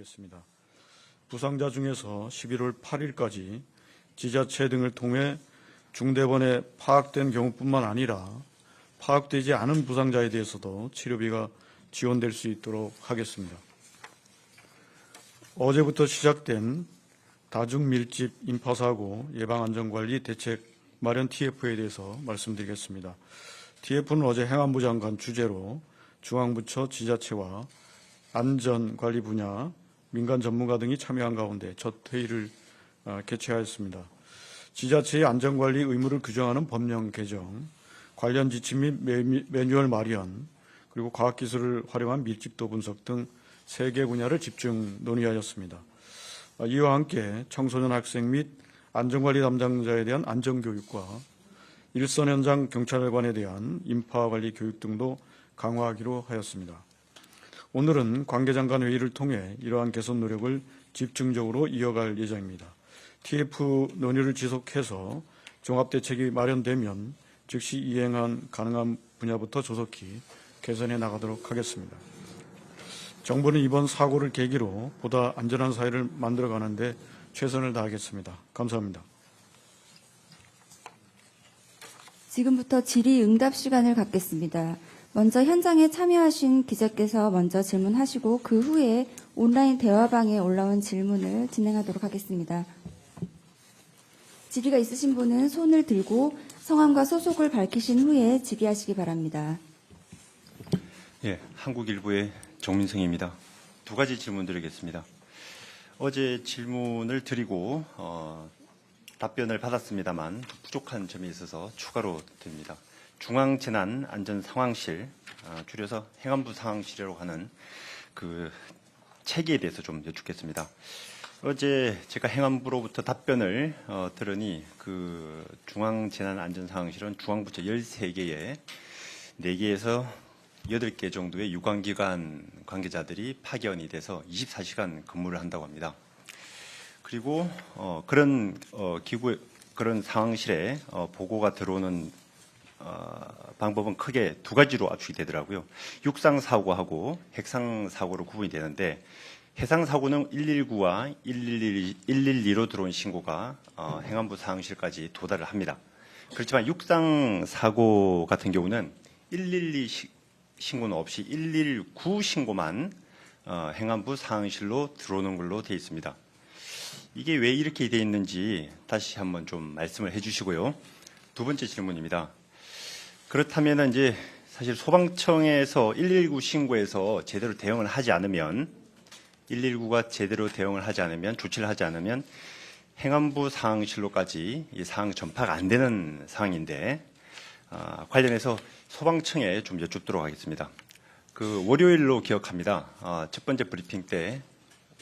드리겠습니다. 부상자 중에서 11월 8일까지 지자체 등을 통해 중대본에 파악된 경우뿐만 아니라 파악되지 않은 부상자에 대해서도 치료비가 지원될 수 있도록 하겠습니다. 어제부터 시작된 다중밀집 인파사고 예방안전관리 대책 마련 TF에 대해서 말씀드리겠습니다. TF는 어제 행안부 장관 주재로 중앙부처 지자체와 안전관리 분야, 민간 전문가 등이 참여한 가운데 첫 회의를 개최하였습니다. 지자체의 안전관리 의무를 규정하는 법령 개정, 관련 지침 및 매뉴얼 마련, 그리고 과학기술을 활용한 밀집도 분석 등 3개 분야를 집중 논의하였습니다. 이와 함께 청소년 학생 및 안전관리 담당자에 대한 안전교육과 일선 현장 경찰관에 대한 인파관리 교육 등도 강화하기로 하였습니다. 오늘은 관계장관 회의를 통해 이러한 개선 노력을 집중적으로 이어갈 예정입니다. TF 논의를 지속해서 종합대책이 마련되면 즉시 이행한 가능한 분야부터 조속히 개선해 나가도록 하겠습니다. 정부는 이번 사고를 계기로 보다 안전한 사회를 만들어가는 데 최선을 다하겠습니다. 감사합니다. 지금부터 질의응답 시간을 갖겠습니다. 먼저 현장에 참여하신 기자께서 먼저 질문하시고 그 후에 온라인 대화방에 올라온 질문을 진행하도록 하겠습니다. 질의가 있으신 분은 손을 들고 성함과 소속을 밝히신 후에 질의하시기 바랍니다. 예, 한국일보의 정민성입니다. 2가지 질문 드리겠습니다. 어제 질문을 드리고 답변을 받았습니다만 부족한 점이 있어서 추가로 드립니다. 중앙재난안전상황실, 줄여서 행안부 상황실이라고 하는 그 체계에 대해서 좀 여쭙겠습니다. 어제 제가 행안부로부터 답변을 들으니 그 중앙재난안전상황실은 중앙부처 13개에 4개에서 8개 정도의 유관기관 관계자들이 파견이 돼서 24시간 근무를 한다고 합니다. 그리고 그런 그런 상황실에 보고가 들어오는 방법은 크게 2가지로 압축이 되더라고요. 육상사고하고 핵상사고로 구분이 되는데 해상사고는 119와 112로 들어온 신고가 행안부 상황실까지 도달을 합니다. 그렇지만 육상사고 같은 경우는 112 신고는 없이 119 신고만 행안부 상황실로 들어오는 걸로 되어 있습니다. 이게 왜 이렇게 되어 있는지 다시 한번 좀 말씀을 해주시고요. 2번째 질문입니다. 그렇다면 이제 사실 소방청에서 119 신고에서 제대로 대응을 하지 않으면 119가 제대로 대응을 하지 않으면 조치를 하지 않으면 행안부 상황실로까지 이 상황 전파가 안 되는 상황인데 관련해서 소방청에 좀 여쭙도록 하겠습니다. 그 월요일로 기억합니다. 첫 번째 브리핑 때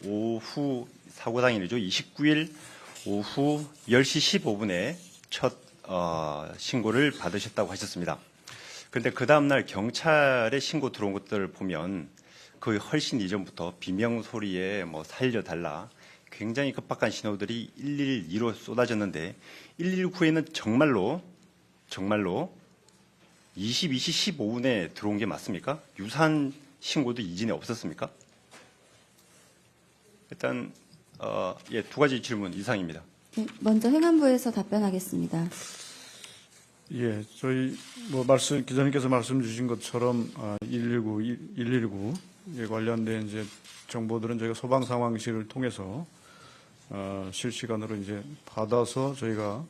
오후 사고 당일이죠. 29일 오후 10시 15분에 첫 신고를 받으셨다고 하셨습니다. 그런데 그 다음날 경찰에 신고 들어온 것들을 보면 그 훨씬 이전부터 비명 소리에 뭐 살려달라 굉장히 급박한 신호들이 112로 쏟아졌는데 119에는 정말로 22시 15분에 들어온 게 맞습니까? 유사한 신고도 이전에 없었습니까? 일단 2가지 질문 이상입니다. 네, 먼저 행안부에서 답변하겠습니다. 예, 저희 기자님께서 말씀 주신 것처럼 119에 관련된 이제 정보들은 저희가 소방 상황실을 통해서 실시간으로 이제 받아서 저희가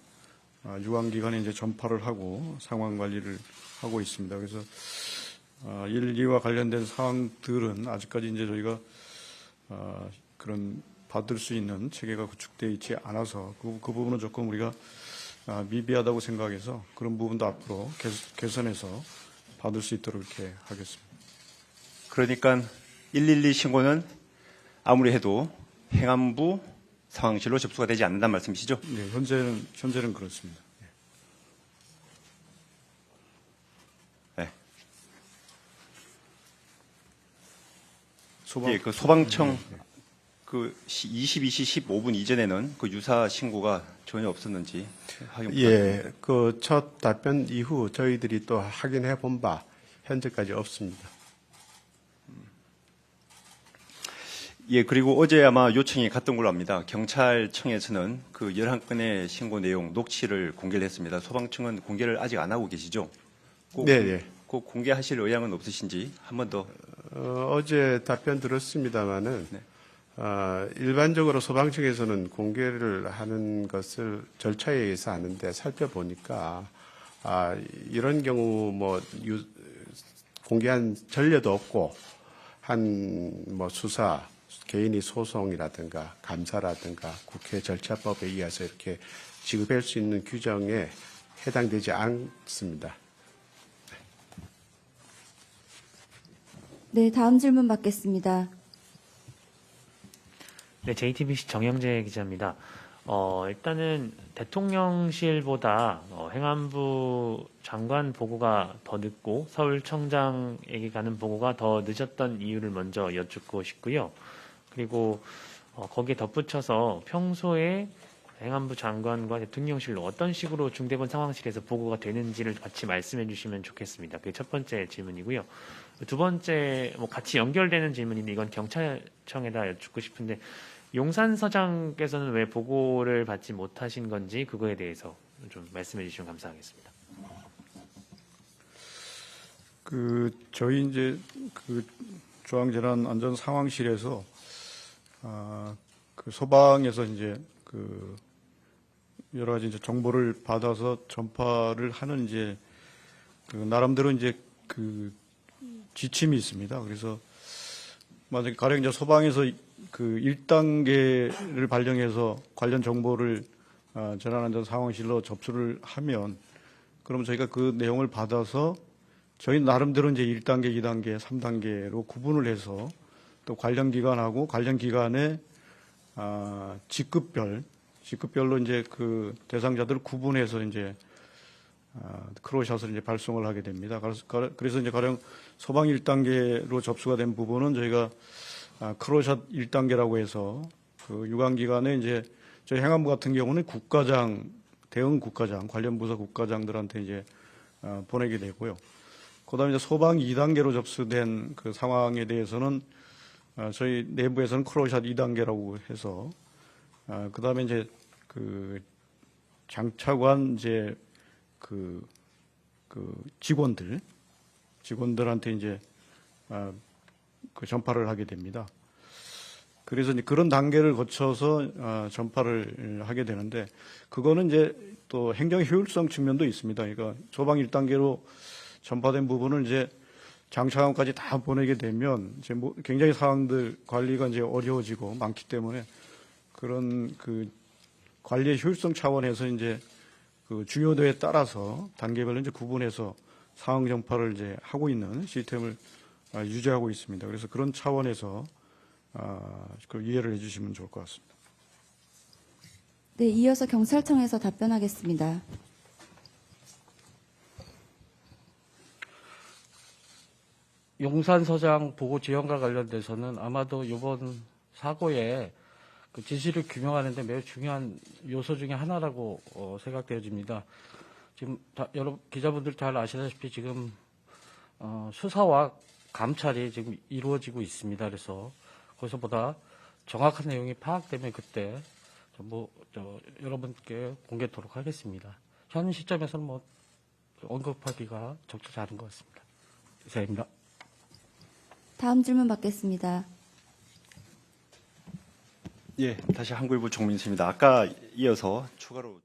유관기관에 이제 전파를 하고 상황 관리를 하고 있습니다. 그래서 112와 관련된 사항들은 아직까지 이제 저희가 그런 받을 수 있는 체계가 구축되어 있지 않아서 그 부분은 조금 우리가 미비하다고 생각해서 그런 부분도 앞으로 개선해서 받을 수 있도록 이렇게 하겠습니다. 그러니까 112 신고는 아무리 해도 행안부 상황실로 접수가 되지 않는다는 말씀이시죠? 네, 현재는 그렇습니다. 네. 그 소방청 그 22시 15분 이전에는 그 유사 신고가 전혀 없었는지 확인 부탁드립니다. 예, 그 첫 답변 이후 저희들이 또 확인해 본 바 현재까지 없습니다. 예, 그리고 어제 아마 요청이 갔던 걸로 압니다. 경찰청에서는 그 11건의 신고 내용 녹취를 공개를 했습니다. 소방청은 공개를 아직 안 하고 계시죠? 꼭, 네. 꼭 공개하실 의향은 없으신지 한 번 더. 어제 답변 들었습니다마는 네. 일반적으로 소방청에서는 공개를 하는 것을 절차에 의해서 하는데 살펴보니까 이런 경우 공개한 전례도 없고 한 수사 개인이 소송이라든가 감사라든가 국회 절차법에 의해서 이렇게 지급할 수 있는 규정에 해당되지 않습니다. 네, 다음 질문 받겠습니다. 네, JTBC 정영재 기자입니다. 일단은 대통령실보다 행안부 장관 보고가 더 늦고 서울청장에게 가는 보고가 더 늦었던 이유를 먼저 여쭙고 싶고요. 그리고 거기에 덧붙여서 평소에 행안부 장관과 대통령실로 어떤 식으로 중대본 상황실에서 보고가 되는지를 같이 말씀해 주시면 좋겠습니다. 그게 첫 번째 질문이고요. 두 번째 같이 연결되는 질문인데 이건 경찰청에다 여쭙고 싶은데 용산서장께서는 왜 보고를 받지 못하신 건지 그거에 대해서 좀 말씀해 주시면 감사하겠습니다. 저희 이제 중앙재난안전상황실에서 소방에서 이제 여러 가지 이제 정보를 받아서 전파를 하는 이제 나름대로 이제 지침이 있습니다. 그래서 만약에 가령 이제 소방에서 1단계를 발령해서 관련 정보를 재난안전상황실로 접수를 하면 그러면 저희가 그 내용을 받아서 저희 나름대로 이제 1단계, 2단계, 3단계로 구분을 해서 또 관련 기관하고 관련 기관의 직급별로 이제 대상자들을 구분해서 이제 크로샷을 이제 발송을 하게 됩니다. 그래서 이제 가령 소방 1단계로 접수가 된 부분은 저희가 크로샷 1단계라고 해서 유관기관에 이제 저희 행안부 같은 경우는 대응 국가장, 관련 부서 국가장들한테 이제 보내게 되고요. 그다음에 이제 소방 2단계로 접수된 그 상황에 대해서는 저희 내부에서는 크로샷 2단계라고 해서 그다음에 이제 장차관 이제 직원들한테 이제 전파를 하게 됩니다. 그래서 이제 그런 단계를 거쳐서 전파를 하게 되는데 그거는 이제 또 행정 효율성 측면도 있습니다. 그러니까 소방 1단계로 전파된 부분을 이제 장차관까지 다 보내게 되면 이제 굉장히 사항들 관리가 이제 어려워지고 많기 때문에 그런 관리의 효율성 차원에서 이제 중요도에 따라서 단계별로 이제 구분해서 상황 전파를 이제 하고 있는 시스템을 유지하고 있습니다. 그래서 그런 차원에서 이해를 해주시면 좋을 것 같습니다. 네, 이어서 경찰청에서 답변하겠습니다. 용산서장 보고 지원과 관련돼서는 아마도 이번 사고의 진실을 규명하는데 매우 중요한 요소 중에 하나라고 생각되어집니다. 지금 여러 기자분들 잘 아시다시피 지금 수사와 감찰이 지금 이루어지고 있습니다. 그래서 거기서 보다 정확한 내용이 파악되면 그때 여러분께 공개토록 하겠습니다. 현 시점에서는 언급하기가 적절치 않은 것 같습니다. 이상입니다. 다음 질문 받겠습니다. 예, 다시 한국일보 정민수입니다. 아까 이어서 추가로